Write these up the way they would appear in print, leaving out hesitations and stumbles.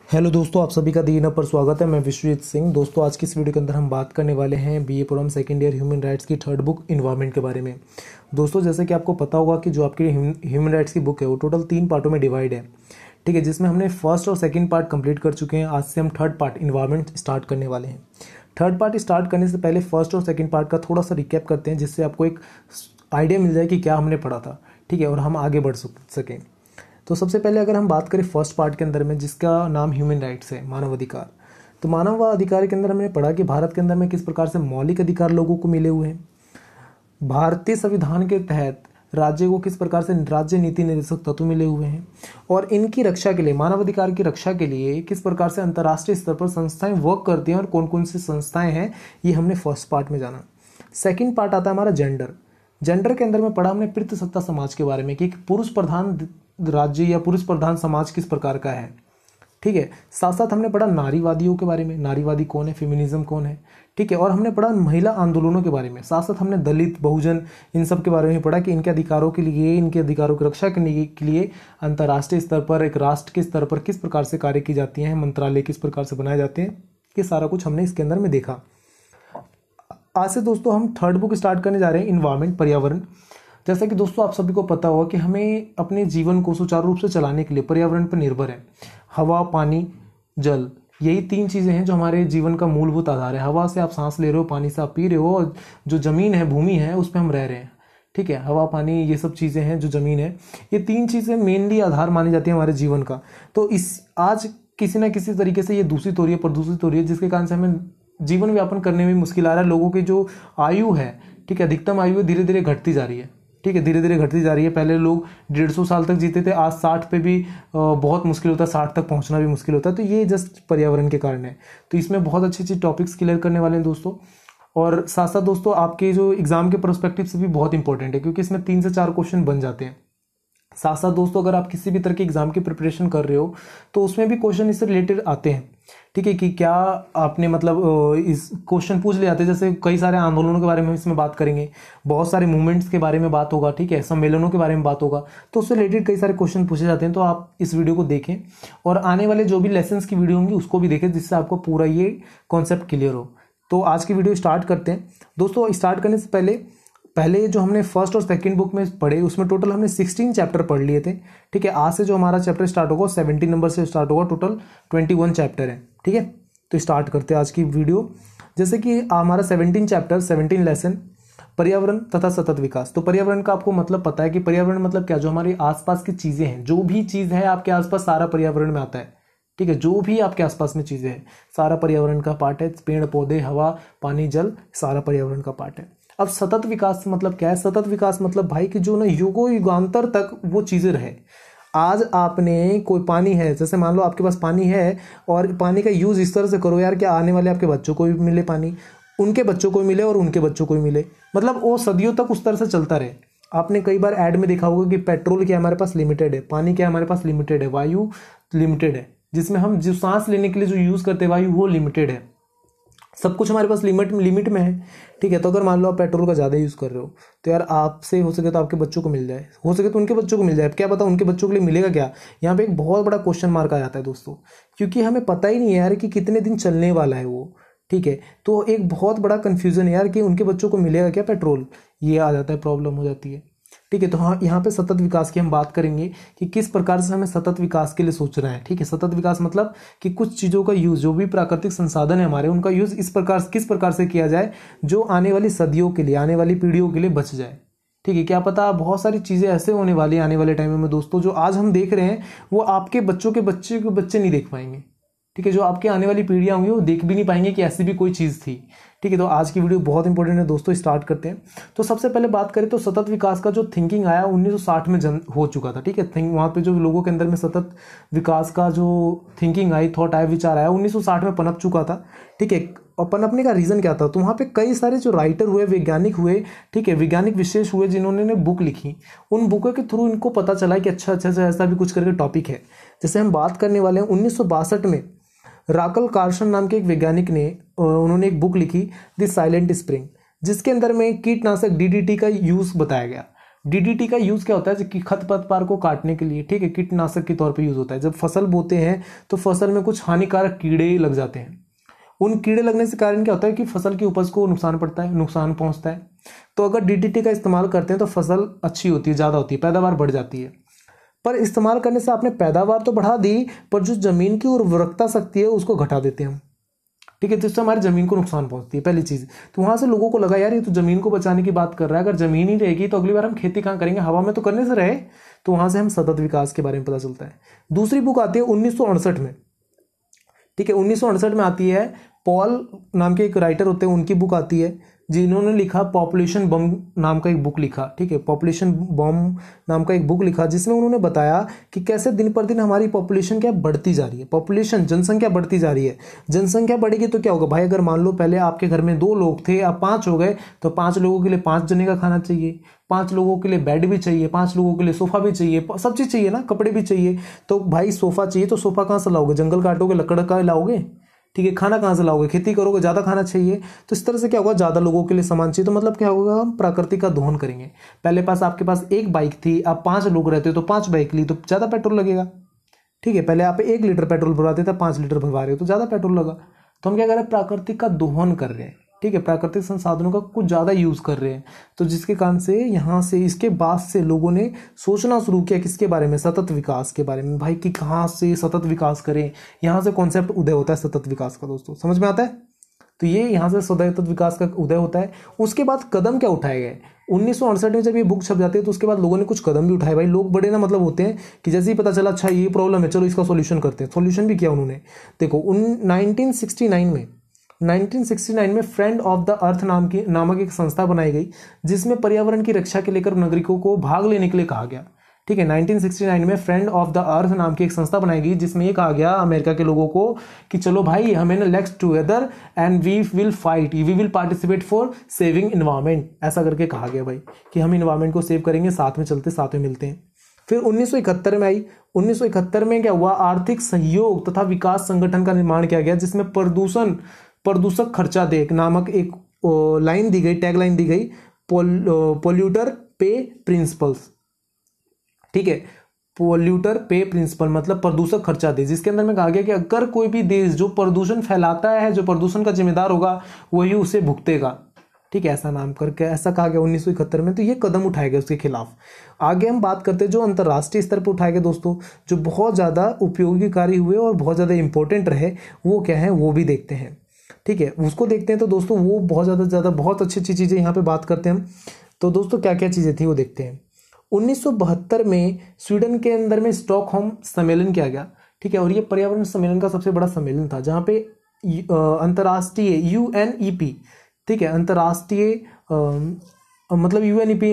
Hello दोस्तों, आप सभी का दी पर स्वागत है। मैं विश्वजीत सिंह। दोस्तों, आज की इस वीडियो के अंदर हम बात करने वाले हैं BA program second year human rights की थर्ड बुक इन्वायरमेंट के बारे में। दोस्तों, जैसे कि आपको पता होगा कि जो आपकी ह्यूमन राइट्स की बुक है वो टोटल 3 पार्टों में डिवाइड है। ठीक है, जिसमें हमने फर्स्ट और सेकेंड पार्ट कंप्लीट कर चुके हैं। आज से हम थर्ड पार्ट इन्वायरमेंट स्टार्ट करने वाले हैं। थर्ड पार्ट स्टार्ट करने से पहले फर्स्ट और सेकेंड पार्ट का थोड़ा सा रिकैप करते हैं, जिससे आपको एक आइडिया मिल जाए कि क्या हमने पढ़ा था। ठीक है, और हम आगे बढ़ सकें। तो सबसे पहले अगर हम बात करें फर्स्ट पार्ट के अंदर में, जिसका नाम ह्यूमन राइट्स है, मानव अधिकार। तो मानव अधिकार के अंदर हमने पढ़ा कि भारत के अंदर में किस प्रकार से मौलिक अधिकार लोगों को मिले हुए हैं। भारतीय संविधान के तहत राज्य को किस प्रकार से राज्य नीति निर्देशक तत्व मिले हुए हैं, और इनकी रक्षा के लिए, मानव अधिकार की रक्षा के लिए किस प्रकार से अंतर्राष्ट्रीय स्तर पर संस्थाएं वर्क करती हैं और कौन कौन सी संस्थाएं हैं, ये हमने फर्स्ट पार्ट में जाना। सेकेंड पार्ट आता है हमारा जेंडर। जेंडर के अंदर में पढ़ा हमने पितृसत्ता समाज के बारे में कि पुरुष प्रधान राज्य या पुरुष प्रधान समाज किस प्रकार का है। ठीक है, साथ साथ हमने पढ़ा नारीवादियों के बारे में, नारीवादी कौन है, फेमिनिज्म कौन है। ठीक है, और हमने पढ़ा महिला आंदोलनों के बारे में। साथ साथ हमने दलित, बहुजन, इन सब के बारे में पढ़ा कि इनके अधिकारों के लिए, इनके अधिकारों की रक्षा करने के लिए अंतर्राष्ट्रीय स्तर पर, एक राष्ट्र के स्तर पर किस प्रकार से कार्य की जाती हैं, मंत्रालय किस प्रकार से बनाए जाते हैं, ये सारा कुछ हमने इसके अंदर में देखा। आज से दोस्तों हम थर्ड बुक स्टार्ट करने जा रहे हैं, इन्वायरमेंट, पर्यावरण। जैसा कि दोस्तों आप सभी को पता होगा कि हमें अपने जीवन को सुचारू रूप से चलाने के लिए पर्यावरण पर निर्भर है। हवा, पानी, जल, यही 3 चीज़ें हैं जो हमारे जीवन का मूलभूत आधार है। हवा से आप सांस ले रहे हो, पानी से आप पी रहे हो, और जो ज़मीन है, भूमि है, उस पर हम रह रहे हैं। ठीक है, हवा, पानी, ये सब चीज़ें हैं, जो ज़मीन है, ये 3 चीज़ें मेनली आधार मानी जाती है हमारे जीवन का। तो इस आज किसी ना किसी तरीके से ये दूषित हो रही है, प्रदूषित हो रही है, जिसके कारण से हमें जीवन व्यापन करने में मुश्किल आ रहा है। लोगों की जो आयु है, ठीक है, अधिकतम आयु धीरे धीरे घटती जा रही है। ठीक है, धीरे धीरे घटती जा रही है। पहले लोग 150 साल तक जीते थे, आज 60 पे भी बहुत मुश्किल होता है, 60 तक पहुंचना भी मुश्किल होता है। तो ये जस्ट पर्यावरण के कारण है। तो इसमें बहुत अच्छी अच्छी टॉपिक्स क्लियर करने वाले हैं दोस्तों। और साथ साथ दोस्तों आपके जो एग्जाम के पर्सपेक्टिव से भी बहुत इंपॉर्टेंट है, क्योंकि इसमें 3 से 4 क्वेश्चन बन जाते हैं। साथ साथ दोस्तों अगर आप किसी भी तरह के एग्जाम की प्रिपरेशन कर रहे हो तो उसमें भी क्वेश्चन इससे रिलेटेड आते हैं। ठीक है, कि क्या आपने मतलब इस क्वेश्चन पूछ ले जाते हैं। जैसे कई सारे आंदोलनों के बारे में इसमें बात करेंगे, बहुत सारे मूवमेंट्स के बारे में बात होगा। ठीक है, सम्मेलनों के बारे में बात होगा, तो उससे रिलेटेड कई सारे क्वेश्चन पूछे जाते हैं। तो आप इस वीडियो को देखें और आने वाले जो भी लेसन्स की वीडियो होंगी उसको भी देखें, जिससे आपको पूरा ये कॉन्सेप्ट क्लियर हो। तो आज की वीडियो स्टार्ट करते हैं दोस्तों। स्टार्ट करने से पहले जो हमने फर्स्ट और सेकंड बुक में पढ़े, उसमें टोटल हमने 16 चैप्टर पढ़ लिए थे। ठीक है, आज से जो हमारा चैप्टर स्टार्ट होगा 17 नंबर से स्टार्ट होगा। टोटल 21 चैप्टर है। ठीक है, तो स्टार्ट करते हैं आज की वीडियो। जैसे कि हमारा 17 चैप्टर, 17 लेसन, पर्यावरण तथा सतत विकास। तो पर्यावरण का आपको मतलब पता है कि पर्यावरण मतलब क्या, जो हमारे आसपास की चीजें हैं, जो भी चीज है आपके आसपास, सारा पर्यावरण में आता है। ठीक है, जो भी आपके आसपास में चीजें हैं, सारा पर्यावरण का पार्ट है। पेड़ पौधे, हवा, पानी, जल, सारा पर्यावरण का पार्ट है। अब सतत विकास मतलब क्या है? सतत विकास मतलब भाई कि जो ना युगों युगांतर तक वो चीजें रहे। आज आपने कोई पानी है, जैसे मान लो आपके पास पानी है और पानी का यूज इस तरह से करो यार, क्या आने वाले आपके बच्चों को भी मिले पानी, उनके बच्चों को भी मिले और उनके बच्चों को भी मिले, मतलब वो सदियों तक उस तरह से चलता रहे। आपने कई बार ऐड में देखा होगा कि पेट्रोल क्या हमारे पास लिमिटेड है, पानी क्या हमारे पास लिमिटेड है, वायु लिमिटेड है, जिसमें हम जो सांस लेने के लिए जो यूज करते हैं वायु, वो लिमिटेड है। सब कुछ हमारे पास लिमिट में है। ठीक है, तो अगर मान लो आप पेट्रोल का ज़्यादा यूज़ कर रहे हो, तो यार आपसे हो सके तो आपके बच्चों को मिल जाए, हो सके तो उनके बच्चों को मिल जाए। क्या पता उनके बच्चों के लिए मिलेगा क्या? यहाँ पे एक बहुत बड़ा क्वेश्चन मार्क आ जाता है दोस्तों, क्योंकि हमें पता ही नहीं है यार कि कितने दिन चलने वाला है वो। ठीक है, तो एक बहुत बड़ा कन्फ्यूजन है यार कि उनके बच्चों को मिलेगा क्या पेट्रोल, ये आ जाता है, प्रॉब्लम हो जाती है। ठीक है, तो हाँ, यहाँ पे सतत विकास की हम बात करेंगे कि किस प्रकार से हमें सतत विकास के लिए सोचना है। ठीक है, सतत विकास मतलब कि कुछ चीज़ों का यूज, जो भी प्राकृतिक संसाधन है हमारे, उनका यूज इस प्रकार, किस प्रकार से किया जाए जो आने वाली सदियों के लिए, आने वाली पीढ़ियों के लिए बच जाए। ठीक है, क्या पता बहुत सारी चीज़ें ऐसे होने वाली है आने वाले टाइम में दोस्तों, जो आज हम देख रहे हैं वो आपके बच्चों के बच्चे नहीं देख पाएंगे। ठीक है, जो आपके आने वाली पीढ़ियां होंगी वो देख भी नहीं पाएंगे कि ऐसी भी कोई चीज़ थी। ठीक है, तो आज की वीडियो बहुत इंपॉर्टेंट है दोस्तों, स्टार्ट करते हैं। तो सबसे पहले बात करें तो सतत विकास का जो थिंकिंग आया 1960 में हो चुका था। ठीक है, वहाँ पे जो लोगों के अंदर में सतत विकास का जो थिंकिंग आई, थॉट आया, विचार आया, 1960 में पनप चुका था। ठीक है, और पनपने का रीज़न क्या था? तो वहाँ पे कई सारे जो राइटर हुए, वैज्ञानिक हुए, ठीक है, वैज्ञानिक विशेष हुए, जिन्होंने बुक लिखी, उन बुकों के थ्रू इनको पता चला कि अच्छा ऐसा भी कुछ करके टॉपिक है। जैसे हम बात करने वाले हैं 1962 में राकल कार्सन नाम के एक वैज्ञानिक ने, उन्होंने एक बुक लिखी द साइलेंट स्प्रिंग, जिसके अंदर में कीटनाशक DDT का यूज बताया गया। डीडीटी का यूज क्या होता है कि खरपतवार को काटने के लिए, ठीक है, कीटनाशक के तौर पे यूज होता है। जब फसल बोते हैं तो फसल में कुछ हानिकारक कीड़े लग जाते हैं, उन कीड़े लगने से कारण क्या होता है कि फसल की उपज को नुकसान पड़ता है, नुकसान पहुंचता है। तो अगर डीडीटी का इस्तेमाल करते हैं तो फसल अच्छी होती है, ज़्यादा होती है, पैदावार बढ़ जाती है। पर इस्तेमाल करने से आपने पैदावार तो बढ़ा दी, पर जो जमीन की उर्वरकता शक्ति है उसको घटा देते हैं हम, ठीक है। तो इससे हमारी जमीन को नुकसान पहुंचती है, पहली चीज। तो वहां से लोगों को लगा यार ये तो जमीन को बचाने की बात कर रहा है, अगर जमीन ही रहेगी तो अगली बार हम खेती कहाँ करेंगे, हवा में तो करने से रहे। तो वहां से हम सतत विकास के बारे में पता चलता है। दूसरी बुक आती है 1968 में, ठीक है, 1968 में आती है। पॉल नाम के एक राइटर होते हैं, उनकी बुक आती है, जिन्होंने लिखा पॉपुलेशन बम नाम का एक बुक लिखा, ठीक है, पॉपुलेशन बम नाम का एक बुक लिखा, जिसमें उन्होंने बताया कि कैसे दिन पर दिन हमारी पॉपुलेशन क्या बढ़ती जा रही है, पॉपुलेशन जनसंख्या बढ़ती जा रही है। जनसंख्या बढ़ेगी तो क्या होगा भाई, अगर मान लो पहले आपके घर में 2 लोग थे, अब 5 हो गए, तो 5 लोगों के लिए 5 जने का खाना चाहिए, 5 लोगों के लिए बेड भी चाहिए, 5 लोगों के लिए सोफा भी चाहिए, सब चीज चाहिए ना, कपड़े भी चाहिए। तो भाई सोफा चाहिए तो सोफा कहाँ से लाओगे, जंगल काटोगे, लकड़ का लाओगे, ठीक है। खाना कहाँ से लाओगे, खेती करोगे, ज्यादा खाना चाहिए। तो इस तरह से क्या होगा, ज्यादा लोगों के लिए सामान चाहिए, तो मतलब क्या होगा, हम प्रकृति का दोहन करेंगे। पहले आपके पास 1 बाइक थी, अब 5 लोग रहते हो तो 5 बाइक ली, तो ज्यादा पेट्रोल लगेगा, ठीक है। पहले आप 1 लीटर पेट्रोल भरवाते थे, 5 लीटर भरवा रहे हो तो ज्यादा पेट्रोल लगा। तो हम क्या कर रहे हैं, प्राकृतिक का दोहन कर रहे हैं, ठीक है, प्राकृतिक संसाधनों का कुछ ज्यादा यूज कर रहे हैं। तो जिसके कारण से यहाँ से इसके बाद से लोगों ने सोचना शुरू किया किसके बारे में, सतत विकास के बारे में, भाई कि कहाँ से सतत विकास करें। यहाँ से कॉन्सेप्ट उदय होता है सतत विकास का, दोस्तों समझ में आता है। तो ये यहाँ से सतत विकास का उदय होता है। उसके बाद कदम क्या उठाए गए, 1968 में जब ये बुक छप जाती है तो उसके बाद लोगों ने कुछ कदम भी उठाए। भाई लोग बड़े ना मतलब होते हैं कि जैसे ही पता चला अच्छा ये प्रॉब्लम है, चलो इसका सॉल्यूशन करते हैं, सॉल्यूशन भी किया उन्होंने। देखो 1969 में फ्रेंड ऑफ द अर्थ नामक एक संस्था बनाई गई, जिसमें पर्यावरण की रक्षा के लेकर नागरिकों को भाग लेने के लिए कहा गया, ठीक है। 1969 में फ्रेंड ऑफ द अर्थ नाम की एक संस्था बनाई गई, जिसमें ये कहा गया अमेरिका के लोगों को कि चलो भाई हमें ना let's together and we will participate for saving environment, ऐसा करके कहा गया भाई कि हम इन्वायरमेंट को सेव करेंगे, साथ में चलते, साथ में मिलते हैं। फिर 1971 में आई। 1971 में क्या हुआ, आर्थिक सहयोग तथा विकास संगठन का निर्माण किया गया, जिसमें प्रदूषक खर्चा दे नामक एक लाइन दी गई, टैग लाइन दी गई, पोल्यूटर पे प्रिंसिपल्स, ठीक है। पोल्यूटर पे प्रिंसिपल मतलब प्रदूषक खर्चा दे, जिसके अंदर में कहा गया कि अगर कोई भी देश जो प्रदूषण फैलाता है, जो प्रदूषण का जिम्मेदार होगा, वही उसे भुगतेगा, ठीक है, ऐसा नाम करके ऐसा कहा गया 1971 में। तो ये कदम उठाए गए उसके खिलाफ। आगे हम बात करते हैं जो अंतर्राष्ट्रीय स्तर पर उठाए गए दोस्तों, जो बहुत ज्यादा उपयोगीकारी हुए और बहुत ज्यादा इंपॉर्टेंट रहे, वो क्या है वो भी देखते हैं, ठीक है, उसको देखते हैं। तो दोस्तों वो बहुत ज्यादा बहुत अच्छी अच्छी चीजें यहाँ पे बात करते हैं हम। तो दोस्तों क्या क्या चीजें थी वो देखते हैं। 1972 में स्वीडन के अंदर में स्टॉकहोम सम्मेलन किया गया, ठीक है, और ये पर्यावरण सम्मेलन का सबसे बड़ा सम्मेलन था, जहाँ पे अंतर्राष्ट्रीय UNEP, ठीक है, अंतर्राष्ट्रीय मतलब UNEP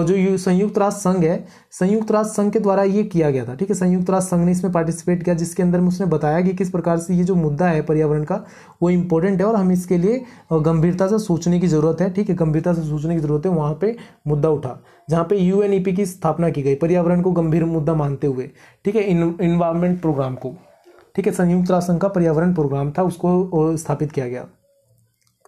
जो संयुक्त राष्ट्र संघ है, संयुक्त राष्ट्र संघ के द्वारा ये किया गया था, ठीक है। संयुक्त राष्ट्र संघ ने इसमें पार्टिसिपेट किया, जिसके अंदर में उसने बताया कि किस प्रकार से ये जो मुद्दा है पर्यावरण का वो इम्पोर्टेंट है और हमें इसके लिए गंभीरता से सोचने की जरूरत है, ठीक है, गंभीरता से सोचने की जरूरत है। वहां पे मुद्दा उठा जहाँ पे UNEP की स्थापना की गई, पर्यावरण को गंभीर मुद्दा मानते हुए, ठीक है, इन्वायरमेंट प्रोग्राम को, ठीक है, संयुक्त राष्ट्र संघ का पर्यावरण प्रोग्राम था, उसको स्थापित किया गया।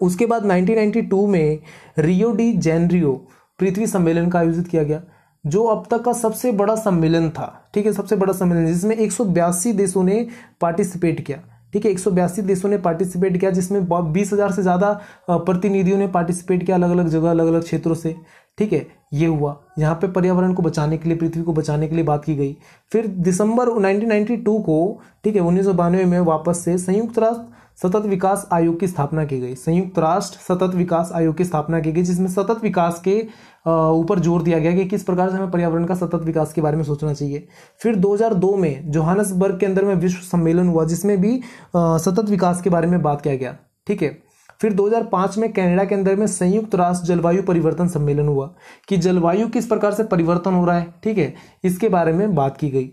उसके बाद 1992 में रियो डी जेनरियो पृथ्वी सम्मेलन का आयोजित किया गया, जो अब तक का सबसे बड़ा सम्मेलन था, ठीक है, सबसे बड़ा सम्मेलन, जिसमें 182 देशों ने पार्टिसिपेट किया, ठीक है, 182 देशों ने पार्टिसिपेट किया, जिसमें 20,000 से ज्यादा प्रतिनिधियों ने पार्टिसिपेट किया, अलग अलग जगह, अलग अलग क्षेत्रों से, ठीक है। ये हुआ यहाँ पे पर्यावरण को बचाने के लिए, पृथ्वी को बचाने के लिए बात की गई। फिर दिसंबर 1992 को, ठीक है, 1992 में वापस से संयुक्त राष्ट्र सतत विकास आयोग की स्थापना की गई, संयुक्त राष्ट्र सतत विकास आयोग की स्थापना की गई, जिसमें सतत विकास के ऊपर जोर दिया गया कि किस प्रकार से हमें पर्यावरण का सतत विकास के बारे में सोचना चाहिए। फिर 2002 में जोहान्सबर्ग के अंदर में विश्व सम्मेलन हुआ, जिसमें भी सतत विकास के बारे में बात किया गया, ठीक है। फिर 2005 में कनाडा के अंदर में संयुक्त राष्ट्र जलवायु परिवर्तन सम्मेलन हुआ कि जलवायु किस प्रकार से परिवर्तन हो रहा है, ठीक है, इसके बारे में बात की गई।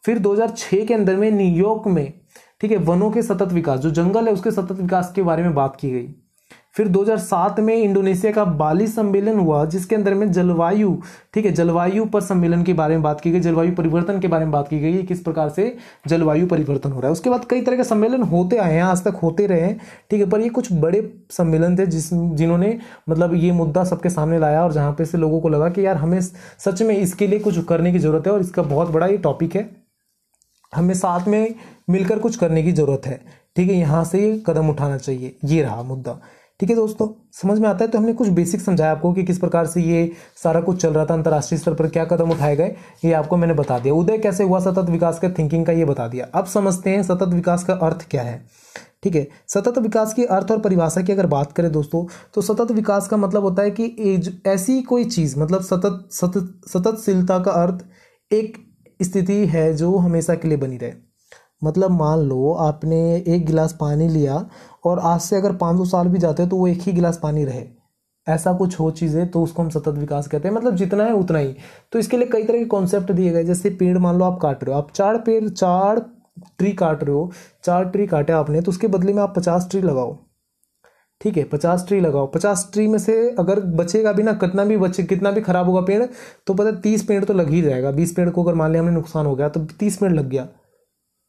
फिर 2006 के अंदर में न्यूयॉर्क में, ठीक है, वनों के सतत विकास, जो जंगल है उसके सतत विकास के बारे में बात की गई। फिर 2007 में इंडोनेशिया का बाली सम्मेलन हुआ, जिसके अंदर में जलवायु, ठीक है, जलवायु पर सम्मेलन के बारे में बात की गई, जलवायु परिवर्तन के बारे में बात की गई, किस प्रकार से जलवायु परिवर्तन हो रहा है। उसके बाद कई तरह के सम्मेलन होते आए हैं, आज तक होते रहे हैं, ठीक है, पर ये कुछ बड़े सम्मेलन थे जिन्होंने मतलब ये मुद्दा सबके सामने लाया, और जहां पे से लोगों को लगा कि यार हमें सच में इसके लिए कुछ करने की जरूरत है, और इसका बहुत बड़ा ये टॉपिक है, हमें साथ में मिलकर कुछ करने की जरूरत है, ठीक है, यहां से ये कदम उठाना चाहिए। ये रहा मुद्दा, ठीक है दोस्तों, समझ में आता है। तो हमने कुछ बेसिक समझाया आपको कि किस प्रकार से ये सारा कुछ चल रहा था, अंतर्राष्ट्रीय स्तर पर क्या कदम उठाए गए, ये आपको मैंने बता दिया। उदय कैसे हुआ सतत विकास के थिंकिंग का, ये बता दिया। अब समझते हैं सतत विकास का अर्थ क्या है, ठीक है। सतत विकास की अर्थ और परिभाषा की अगर बात करें दोस्तों, तो सतत विकास का मतलब होता है कि ऐसी कोई चीज, मतलब सततशीलता का अर्थ एक स्थिति है जो हमेशा के लिए बनी रहे। मतलब मान लो आपने एक गिलास पानी लिया और आज से अगर 500 साल भी जाते हैं तो वो एक ही गिलास पानी रहे, ऐसा कुछ हो चीज़ें, तो उसको हम सतत विकास कहते हैं। मतलब जितना है उतना ही। तो इसके लिए कई तरह के कॉन्सेप्ट दिए गए, जैसे पेड़ मान लो आप काट रहे हो, आप 4 ट्री काट रहे हो, 4 ट्री काटे आपने, तो उसके बदले में आप 50 ट्री लगाओ, ठीक है, 50 ट्री लगाओ। 50 ट्री में से अगर बचेगा भी ना, कितना भी खराब होगा पेड़, तो पता 30 पेड़ तो लग ही जाएगा। 20 पेड़ को अगर मान लिया हमने नुकसान हो गया तो 30 पेड़ लग गया,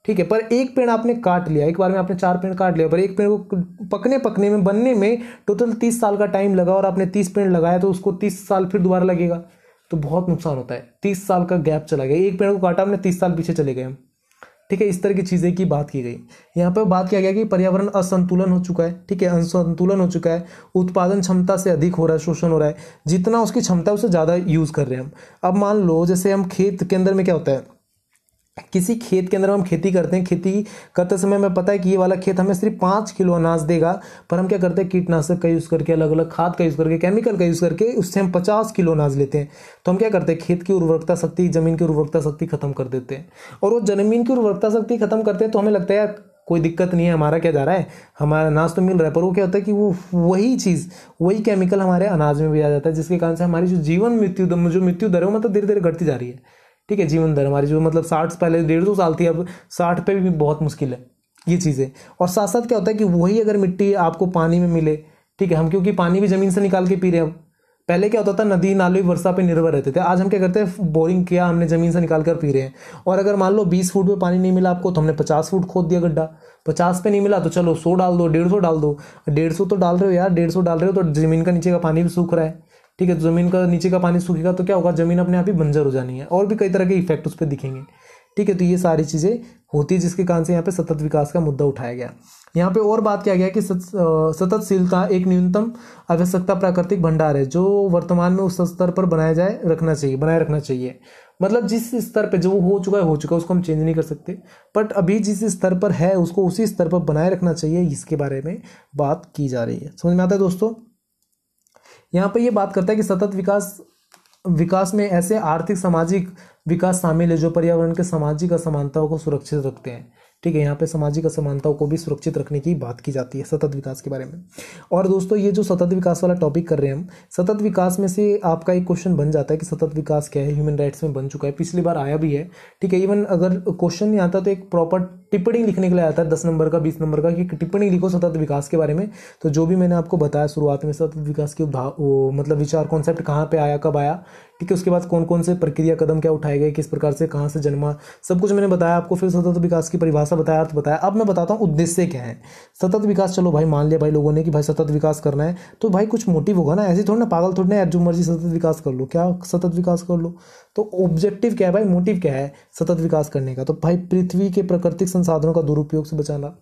ठीक है। पर एक पेड़ आपने काट लिया, एक बार में आपने 4 पेड़ काट लिया, पर एक पेड़ को पकने में बनने में टोटल 30 साल का टाइम लगा, और आपने 30 पेड़ लगाया तो उसको 30 साल फिर दोबारा लगेगा, तो बहुत नुकसान होता है। 30 साल का गैप चला गया, एक पेड़ को काटा हमने, 30 साल पीछे चले गए हम, ठीक है। इस तरह की चीजें की बात की गई। यहाँ पे बात किया गया कि पर्यावरण असंतुलन हो चुका है, ठीक है, असंतुलन हो चुका है, उत्पादन क्षमता से अधिक हो रहा है, शोषण हो रहा है, जितना उसकी क्षमता है उससे ज्यादा यूज कर रहे हैं हम। अब मान लो जैसे हम खेत के अंदर में क्या होता है, किसी खेत के अंदर हम खेती करते हैं, खेती करते समय हमें पता है कि ये वाला खेत हमें सिर्फ 5 किलो अनाज देगा, पर हम क्या करते हैं, कीटनाशक का यूज करके, अलग अलग खाद का यूज करके, केमिकल का यूज करके उससे हम 50 किलो अनाज लेते हैं। तो हम क्या करते हैं, खेत की उर्वरकता शक्ति, जमीन की उर्वरकता शक्ति खत्म कर देते हैं। और वो जमीन की उर्वरकता शक्ति खत्म करते हैं तो हमें लगता है यार कोई दिक्कत नहीं है, हमारा क्या जा रहा है, हमारा अनाज तो मिल रहा है। पर वो क्या होता है कि वो वही चीज, वही केमिकल हमारे अनाज में भी आ जाता है, जिसके कारण से हमारी जो मृत्यु दर है वो मतलब धीरे धीरे घटती जा रही है, ठीक है। जीवन दर हमारी जो मतलब 60 पहले 150 साल थी, अब 60 पे भी बहुत मुश्किल है ये चीज़ें। और साथ साथ क्या होता है कि वही अगर मिट्टी आपको पानी में मिले, ठीक है, हम क्योंकि पानी भी जमीन से निकाल के पी रहे हैं अब, पहले क्या होता था नदी नाले वर्षा पे निर्भर रहते थे, आज हम क्या करते हैं, बोरिंग किया हमने, जमीन से निकाल कर पी रहे हैं। और अगर मान लो 20 फुट पे पानी नहीं मिला आपको, तो हमने 50 फुट खोद दिया गड्ढा, 50 पे नहीं मिला तो चलो 100 डाल दो, 150 डाल दो। 150 तो डाल रहे हो यार, 150 डाल रहे हो तो जमीन का नीचे का पानी भी सूख रहा है, ठीक है। तो जमीन का नीचे का पानी सूखेगा तो क्या होगा, जमीन अपने आप ही बंजर हो जानी है, और भी कई तरह के इफेक्ट उस पर दिखेंगे, ठीक है। तो ये सारी चीजें होती है, जिसके कारण से यहाँ पे सतत विकास का मुद्दा उठाया गया। यहाँ पे और बात किया गया कि सततशीलता एक न्यूनतम आवश्यकता प्राकृतिक भंडार है, जो वर्तमान में उस स्तर पर बनाए रखना चाहिए। मतलब जिस स्तर पे जो हो चुका है उसको हम चेंज नहीं कर सकते, बट अभी जिस स्तर पर है उसको उसी स्तर पर बनाए रखना चाहिए, इसके बारे में बात की जा रही है। समझ में आता है दोस्तों। यहाँ पे ये बात करता है कि सतत विकास में ऐसे आर्थिक सामाजिक विकास शामिल है जो पर्यावरण के सामाजिक असमानताओं को सुरक्षित रखते हैं, ठीक है। यहाँ पे सामाजिक असमानताओं को भी सुरक्षित रखने की बात की जाती है सतत विकास के बारे में। और दोस्तों ये जो सतत विकास वाला टॉपिक कर रहे हैं हम, सतत विकास में से आपका एक क्वेश्चन बन जाता है कि सतत विकास क्या है, ह्यूमन राइट्स में बन चुका है, पिछली बार आया भी है, ठीक है। इवन अगर क्वेश्चन नहीं आता तो एक प्रॉपर टिप्पणी लिखने के लिए आता है 10 नंबर का, 20 नंबर का, कि टिप्पणी लिखो सतत विकास के बारे में। तो जो भी मैंने आपको बताया शुरुआत में, सतत विकास की मतलब विचार, कॉन्सेप्ट कहाँ पे आया, कब आया, ठीक है, उसके बाद कौन कौन से प्रक्रिया कदम क्या उठाए गए, किस प्रकार से, कहाँ से जन्मा, सब कुछ मैंने बताया आपको। फिर सतत विकास की परिभाषा बताया, अर्थ बताया। अब मैं बताता हूँ उद्देश्य क्या है सतत विकास। चलो भाई मान लिया भाई लोगों ने कि भाई सतत विकास करना है, तो भाई कुछ मोटिव होगा ना, ऐसे थोड़ा ना पागल थोड़ा ना जो मर्जी सतत विकास कर लो, क्या सतत विकास कर लो। तो ऑब्जेक्टिव क्या है भाई, मोटिव क्या है सतत विकास करने का, तो भाई पृथ्वी के प्राकृतिक संसाधनों का दुरुपयोग से बचाना,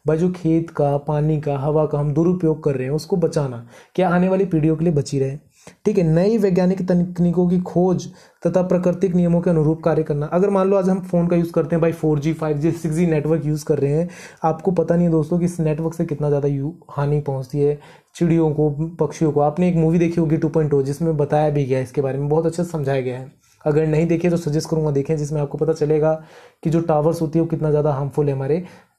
भाई जो खेत का, पानी का, हवा का हम दुरुपयोग कर रहे हैं उसको बचाना, क्या आने वाली पीढ़ियों के लिए बची रहे, ठीक है। नई वैज्ञानिक तकनीकों की खोज तथा प्राकृतिक नियमों के अनुरूप कार्य करना। अगर मान लो आज हम फोन का यूज करते हैं भाई, 4G 5G 6G network use कर रहे हैं, आपको पता नहीं है दोस्तों कि इस नेटवर्क से कितना ज्यादा हानि पहुंचती है चिड़ियों को, पक्षियों को। आपने एक मूवी देखी होगी 2.0, जिसमें बताया भी गया है इसके बारे में, बहुत अच्छे से समझाया गया है। अगर नहीं देखे तो सजेस्ट करूंगा देखें, जिसमें आपको पता चलेगा कि जो टावर्स होती है वो कितना ज़्यादा हार्मफुल है हमारे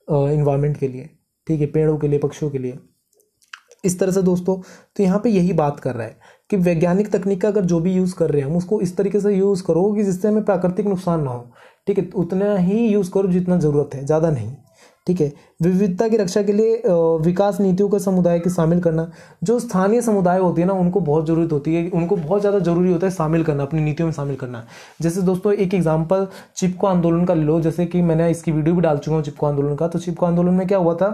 इन्वायरमेंट के लिए, ठीक है, पेड़ों के लिए, पक्षियों के लिए। इस तरह से दोस्तों, तो यहाँ पे यही बात कर रहा है कि वैज्ञानिक तकनीक का अगर जो भी यूज़ कर रहे हैं हम उसको इस तरीके से यूज़ करो कि जिससे हमें प्राकृतिक नुकसान ना हो, ठीक है। उतना ही यूज़ करो जितना ज़रूरत है, ज़्यादा नहीं, ठीक है। विविधता की रक्षा के लिए विकास नीतियों का समुदाय के शामिल करना, जो स्थानीय समुदाय होती है ना उनको बहुत जरूरत होती है, उनको बहुत ज़्यादा जरूरी होता है शामिल करना, अपनी नीतियों में शामिल करना। जैसे दोस्तों एक एग्जाम्पल चिपको आंदोलन का लो, जैसे कि मैंने इसकी वीडियो भी डाल चुका हूँ चिपको आंदोलन का। तो चिपको आंदोलन में क्या हुआ था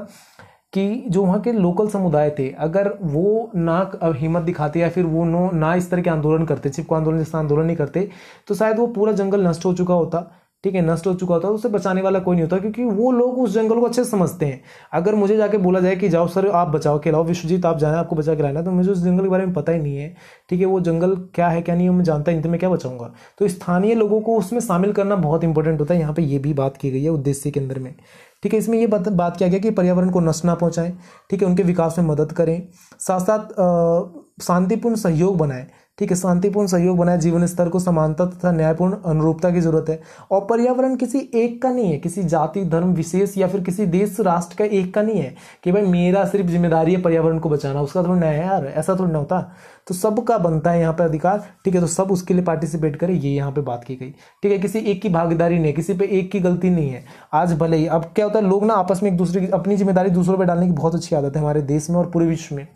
कि जो वहाँ के लोकल समुदाय थे, अगर वो ना हिम्मत दिखाते या फिर वो ना इस तरह के आंदोलन करते, चिपको आंदोलन जैसा आंदोलन नहीं करते, तो शायद वो पूरा जंगल नष्ट हो चुका होता। ठीक है, नष्ट हो चुका होता है, उसे बचाने वाला कोई नहीं होता, क्योंकि वो लोग उस जंगल को अच्छे से समझते हैं। अगर मुझे जाके बोला जाए कि जाओ सर आप बचाओ के लाओ, विश्वजीत आप जाए आपको बचा के लाना, तो मुझे उस जंगल के बारे में पता ही नहीं है। ठीक है, वो जंगल क्या है क्या नहीं है मैं जानता ही नहीं, तो मैं क्या बचाऊंगा। तो स्थानीय लोगों को उसमें शामिल करना बहुत इंपॉर्टेंट होता है। यहाँ पे ये भी बात की गई है उद्देश्य के अंदर में। ठीक है, इसमें ये बात किया गया कि पर्यावरण को नष्ट ना पहुंचाएं, ठीक है, उनके विकास में मदद करें, साथ साथ शांतिपूर्ण सहयोग बनाएं। ठीक है, शांतिपूर्ण सहयोग बनाए, जीवन स्तर को समानता तथा न्यायपूर्ण अनुरूपता की जरूरत है। और पर्यावरण किसी एक का नहीं है, किसी जाति धर्म विशेष या फिर किसी देश राष्ट्र का एक का नहीं है कि भाई मेरा सिर्फ जिम्मेदारी है पर्यावरण को बचाना, उसका थोड़ा न्याय है यार, ऐसा थोड़ा ना होता। तो सबका बनता है यहाँ पे अधिकार। ठीक है, तो सब उसके लिए पार्टिसिपेट करें, ये यहाँ पे बात की गई। ठीक है, किसी एक की भागीदारी नहीं है, किसी पे एक की गलती नहीं है। आज भले ही अब क्या होता है, लोग ना आपस में एक दूसरे की अपनी जिम्मेदारी दूसरों पर डालने की बहुत अच्छी आदत है हमारे देश में और पूरे विश्व में।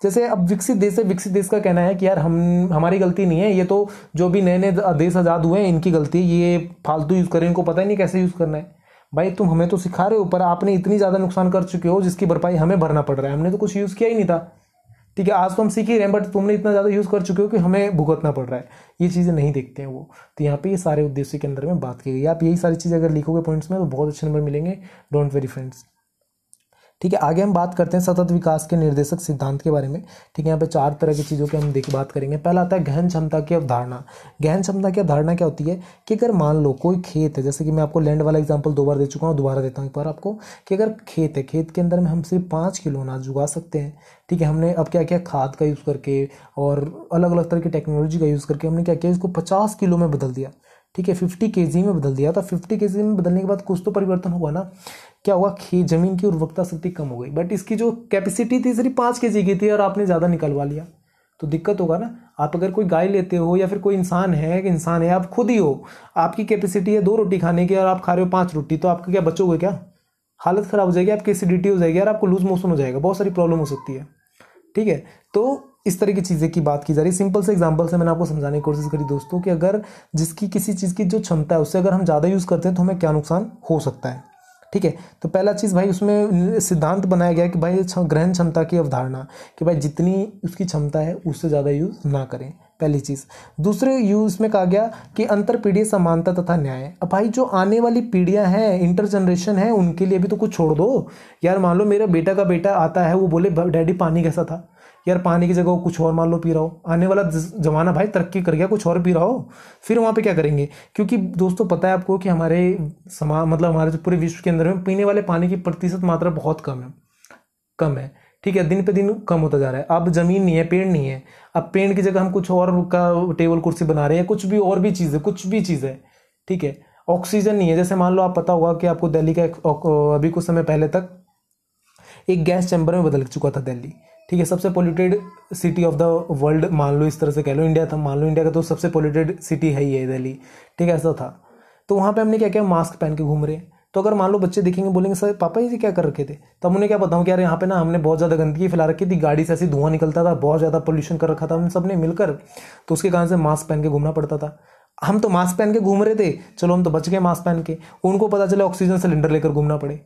जैसे अब विकसित देश है, विकसित देश का कहना है कि यार हमारी गलती नहीं है, ये तो जो भी नए नए देश आज़ाद हुए हैं इनकी गलती है, ये फालतू यूज़ करें, इनको पता ही नहीं कैसे यूज़ करना है। भाई तुम हमें तो सिखा रहे हो, पर आपने इतनी ज़्यादा नुकसान कर चुके हो जिसकी भरपाई हमें भरना पड़ रहा है, हमने तो कुछ यूज़ किया ही नहीं था। ठीक है, आज तो हम सीख ही रहे हैं, बट तुमने इतना ज़्यादा यूज़ कर चुके हो कि हमें भुगतना पड़ रहा है। ये चीज़ें नहीं देखते हैं वो। तो यहाँ पे ये सारे उद्देश्य के अंदर में बात की गई है। आप यही सारी चीज़ें अगर लिखोगे पॉइंट्स में तो बहुत अच्छे नंबर मिलेंगे। Don't very friends. ठीक है, आगे हम बात करते हैं सतत विकास के निर्देशक सिद्धांत के बारे में। ठीक है, यहाँ पे 4 तरह की चीज़ों की हम बात करेंगे। पहला आता है गहन क्षमता की अवधारणा। गहन क्षमता की अवधारणा क्या होती है कि अगर मान लो कोई खेत है, जैसे कि मैं आपको लैंड वाला एग्जांपल 2 बार दे चुका हूँ, दोबारा देता हूँ एक बार आपको, कि अगर खेत है, खेत के अंदर में हम सिर्फ 5 किलो अनाज उगा सकते हैं। ठीक है, हमने अब क्या किया, खाद का यूज़ करके और अलग अलग तरह की टेक्नोलॉजी का यूज़ करके हमने क्या किया, इसको 50 किलो में बदल दिया। ठीक है, 50 kg में बदल दिया। तो 50 kg में बदलने के बाद कुछ तो परिवर्तन हुआ ना, क्या हुआ, जमीन की उर्वरकता शक्ति कम हो गई, बट इसकी जो कैपेसिटी थी सिर्फ 5 kg की थी और आपने ज़्यादा निकलवा लिया, तो दिक्कत होगा ना। आप अगर कोई गाय लेते हो या फिर कोई इंसान है, आप खुद ही हो, आपकी कैपेसिटी है 2 रोटी खाने की और आप खा रहे हो 5 रोटी, तो आपका क्या बचोगे, क्या हालत खराब हो जाएगी, आपकी एसिडिटी हो जाएगी और आपको लूज मोशन हो जाएगा, बहुत सारी प्रॉब्लम हो सकती है। ठीक है, तो इस तरह की चीज़ें की बात की जा रही है। सिंपल से एग्जांपल से मैंने आपको समझाने की कोशिश करी दोस्तों कि अगर जिसकी किसी चीज़ की जो क्षमता है उससे अगर हम ज़्यादा यूज़ करते हैं तो हमें क्या नुकसान हो सकता है। ठीक है, तो पहला चीज़ भाई उसमें सिद्धांत बनाया गया कि भाई ग्रहण क्षमता की अवधारणा, कि भाई जितनी उसकी क्षमता है उससे ज़्यादा यूज़ ना करें, पहली चीज़। दूसरे यूज़ में कहा गया कि अंतरपीढ़ीय समानता तथा न्याय। अब भाई जो आने वाली पीढ़ियां हैं, इंटर जनरेशन है, उनके लिए भी तो कुछ छोड़ दो यार। मान लो मेरे बेटा का बेटा आता है, वो बोले डैडी पानी कैसा था यार, पानी की जगह वो कुछ और मान लो पी रहा हो। आने वाला जमाना भाई तरक्की कर गया, कुछ और पी रहा हो, फिर वहाँ पे क्या करेंगे। क्योंकि दोस्तों पता है आपको कि हमारे मतलब हमारे पूरे विश्व के अंदर में पीने वाले पानी की प्रतिशत मात्रा बहुत कम है। ठीक है, दिन पे दिन कम होता जा रहा है। अब जमीन नहीं है, पेड़ नहीं है, अब पेड़ की जगह हम कुछ और का टेबल कुर्सी बना रहे हैं, कुछ भी और भी चीज़ है। ठीक है, ऑक्सीजन नहीं है। जैसे मान लो आप पता होगा कि आपको दिल्ली का अभी कुछ समय पहले तक एक गैस चैम्बर में बदल चुका था दिल्ली। ठीक है, सबसे polluted city of the world मान लो, इस तरह से कह लो, इंडिया था, मान लो इंडिया का तो सबसे पोल्यूटेड सिटी है ही है दिल्ली। ठीक है, ऐसा था। तो वहाँ पे हमने क्या किया, मास्क पहन के घूम रहे हैं। तो अगर मान लो बच्चे देखेंगे, बोलेंगे सर पापा ये क्या कर रखे थे, तो हम उन्हें क्या बताऊँ कि यार यहाँ पे ना हमने बहुत ज़्यादा गंदगी फैला रखी थी, गाड़ी से ऐसी धुआं निकलता था, बहुत ज़्यादा पोल्यूशन कर रखा था हम सब ने मिलकर, तो उसके कारण से मास्क पहन के घूमना पड़ता था। हम तो मास्क पहन के घूम रहे थे, चलो हम तो बच गए मास्क पहन के, उनको पता चला ऑक्सीजन सिलेंडर लेकर घूमना पड़े,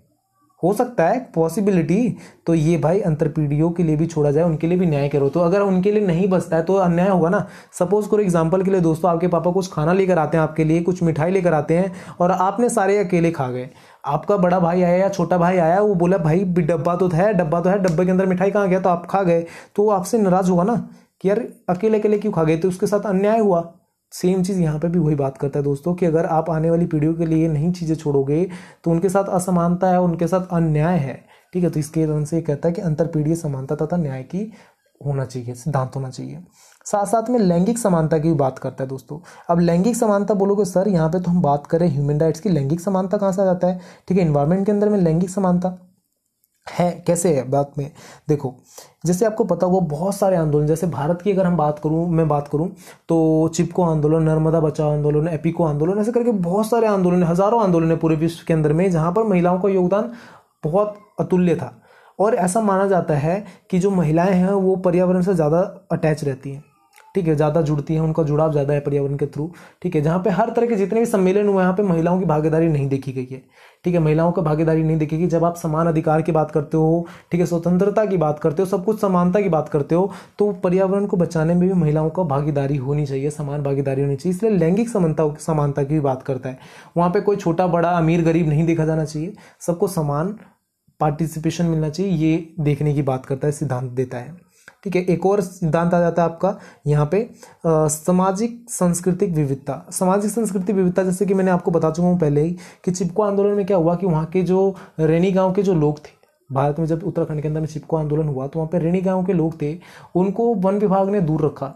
हो सकता है पॉसिबिलिटी। तो ये भाई अंतरपीढ़ियों के लिए भी छोड़ा जाए, उनके लिए भी न्याय करो। तो अगर उनके लिए नहीं बचता है तो अन्याय होगा ना। सपोज करो एग्जांपल के लिए दोस्तों, आपके पापा कुछ खाना लेकर आते हैं आपके लिए, कुछ मिठाई लेकर आते हैं और आपने सारे अकेले खा गए। आपका बड़ा भाई आया या छोटा भाई आया, वो बोला भाई डब्बा तो है, डब्बे के अंदर मिठाई कहाँ गया, तो आप खा गए, तो वो आपसे नाराज होगा ना कि यार अकेले अकेले क्यों खा गए, तो उसके साथ अन्याय हुआ। सेम चीज़ यहाँ पे भी वही बात करता है दोस्तों कि अगर आप आने वाली पीढ़ियों के लिए नई चीज़ें छोड़ोगे तो उनके साथ असमानता है, उनके साथ अन्याय है। ठीक है, तो इसके कारण से ये कहता है कि अंतरपीढ़ीय समानता तथा न्याय की होना चाहिए, सिद्धांत होना चाहिए। साथ साथ में लैंगिक समानता की बात करता है दोस्तों। अब लैंगिक समानता बोलोगे सर यहाँ पे तो हम बात करें ह्यूमन राइट्स की, लैंगिक समानता कहाँ से आ जाता है। ठीक है, इन्वायरमेंट के अंदर में लैंगिक समानता, है कैसे है बात में। देखो, जैसे आपको पता होगा बहुत सारे आंदोलन, जैसे भारत की अगर हम बात करूं तो चिपको आंदोलन, नर्मदा बचाओ आंदोलन, एपिको आंदोलन, ऐसे करके बहुत सारे आंदोलन, हजारों आंदोलन है पूरे विश्व के अंदर में जहां पर महिलाओं का योगदान बहुत अतुल्य था। और ऐसा माना जाता है कि जो महिलाएं हैं वो पर्यावरण से ज़्यादा अटैच रहती हैं, ठीक है, ज़्यादा जुड़ती हैं, उनका जुड़ाव ज़्यादा है पर्यावरण के थ्रू, ठीक है। जहाँ पे हर तरह के जितने भी सम्मेलन हुए यहाँ पे महिलाओं की भागीदारी नहीं देखी गई है, ठीक है, महिलाओं का भागीदारी नहीं देखेगी। जब आप समान अधिकार की बात करते हो, ठीक है, स्वतंत्रता की बात करते हो, सब कुछ समानता की बात करते हो, तो पर्यावरण को बचाने में भी महिलाओं का भागीदारी होनी चाहिए, समान भागीदारी होनी चाहिए। इसलिए लैंगिक समानता की भी बात करता है। वहाँ पे कोई छोटा बड़ा अमीर गरीब नहीं देखा जाना चाहिए, सबको समान पार्टिसिपेशन मिलना चाहिए, ये देखने की बात करता है, सिद्धांत देता है, ठीक है। एक और सिद्धांत आ जाता है आपका यहाँ पे सामाजिक सांस्कृतिक विविधता। सामाजिक सांस्कृतिक विविधता जैसे कि मैंने आपको बता चुका हूँ पहले ही कि चिपको आंदोलन में क्या हुआ कि वहाँ के जो रैनी गांव के जो लोग थे, भारत में जब उत्तराखंड के अंदर में चिपको आंदोलन हुआ तो वहाँ पे रैनी गांव के लोग थे, उनको वन विभाग ने दूर रखा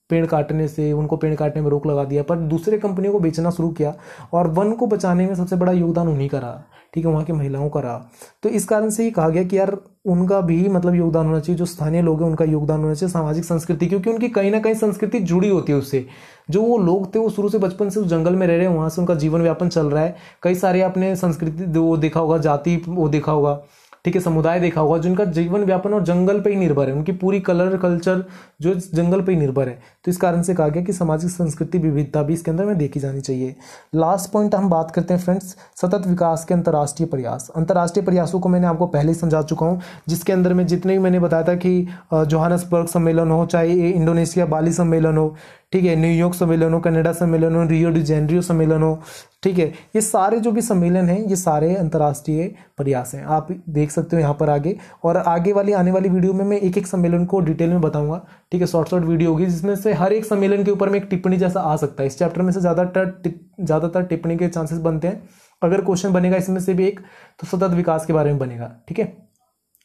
पेड़ काटने से, उनको पेड़ काटने में रोक लगा दिया, पर दूसरे कंपनियों को बेचना शुरू किया और वन को बचाने में सबसे बड़ा योगदान उन्हीं का रहा, ठीक है, वहाँ की महिलाओं का रहा। तो इस कारण से ही कहा गया कि यार उनका भी मतलब योगदान होना चाहिए, जो स्थानीय लोग हैं उनका योगदान होना चाहिए, सामाजिक संस्कृति, क्योंकि उनकी कहीं ना कहीं संस्कृति जुड़ी होती है उससे। जो वो लोग थे वो शुरू से बचपन से उस जंगल में रह रहे हैं, वहाँ से उनका जीवन व्यापन चल रहा है। कई सारे आपने संस्कृति वो देखा होगा, जाति वो देखा होगा, ठीक है, समुदाय देखा होगा जिनका जीवन व्यापन और जंगल पे ही निर्भर है, उनकी पूरी कल्चर जो जंगल पे ही निर्भर है। तो इस कारण से कहा गया कि सामाजिक संस्कृति विविधता भी इसके अंदर में देखी जानी चाहिए। लास्ट पॉइंट हम बात करते हैं फ्रेंड्स, सतत विकास के अंतर्राष्ट्रीय प्रयास। अंतर्राष्ट्रीय प्रयासों को मैंने आपको पहले ही समझा चुका हूँ, जिसके अंदर में जितने भी मैंने बताया था कि जोहानसबर्ग सम्मेलन हो, चाहे इंडोनेशिया बाली सम्मेलन हो, ठीक है, न्यूयॉर्क सम्मेलन हो, कनाडा सम्मेलन हो, रियो डी जेनेरियो सम्मेलन हो, ठीक है, ये सारे जो भी सम्मेलन हैं ये सारे अंतर्राष्ट्रीय प्रयास हैं। आप देख सकते हो यहाँ पर आगे, और आगे वाली आने वाली वीडियो में मैं एक एक सम्मेलन को डिटेल में बताऊंगा, ठीक है, शॉर्ट वीडियो होगी जिसमें से हर एक सम्मेलन के ऊपर में एक टिप्पणी जैसा आ सकता है। इस चैप्टर में से ज़्यादातर टिप्पणी के चांसेस बनते हैं। अगर क्वेश्चन बनेगा इसमें से भी एक, तो सतत विकास के बारे में बनेगा, ठीक है,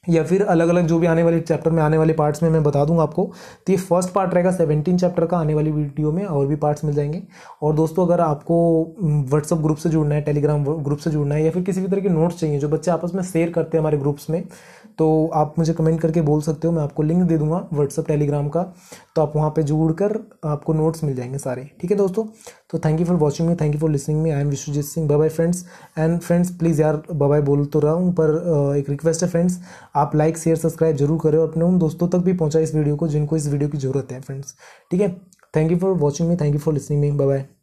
या फिर अलग अलग जो भी आने वाले चैप्टर में आने वाले पार्ट्स में मैं बता दूंगा आपको। तो ये फर्स्ट पार्ट रहेगा 17 चैप्टर का, आने वाली वीडियो में और भी पार्ट्स मिल जाएंगे। और दोस्तों अगर आपको व्हाट्सअप ग्रुप से जुड़ना है, टेलीग्राम ग्रुप से जुड़ना है, या फिर किसी भी तरह के नोट्स चाहिए जो बच्चे आपस में शेयर करते हैं हमारे ग्रुप्स में, तो आप मुझे कमेंट करके बोल सकते हो, मैं आपको लिंक दे दूंगा व्हाट्सअप टेलीग्राम का, तो आप वहाँ पर जुड़कर आपको नोट्स मिल जाएंगे सारे, ठीक है दोस्तों। तो thank you for watching me, thank you for listening me, I am Vishwajeet Singh. Bye bye friends. And friends please यार बाय बाय बोल तो रहा हूँ, पर एक रिक्वेस्ट है फ्रेंड्स, आप लाइक शेयर सब्सक्राइब जरूर करें और अपने उन दोस्तों तक भी पहुंचाएं इस वीडियो को जिनको इस वीडियो की जरूरत है फ्रेंड्स, ठीक है। Thank you for watching me, thank you for listening me, bye bye.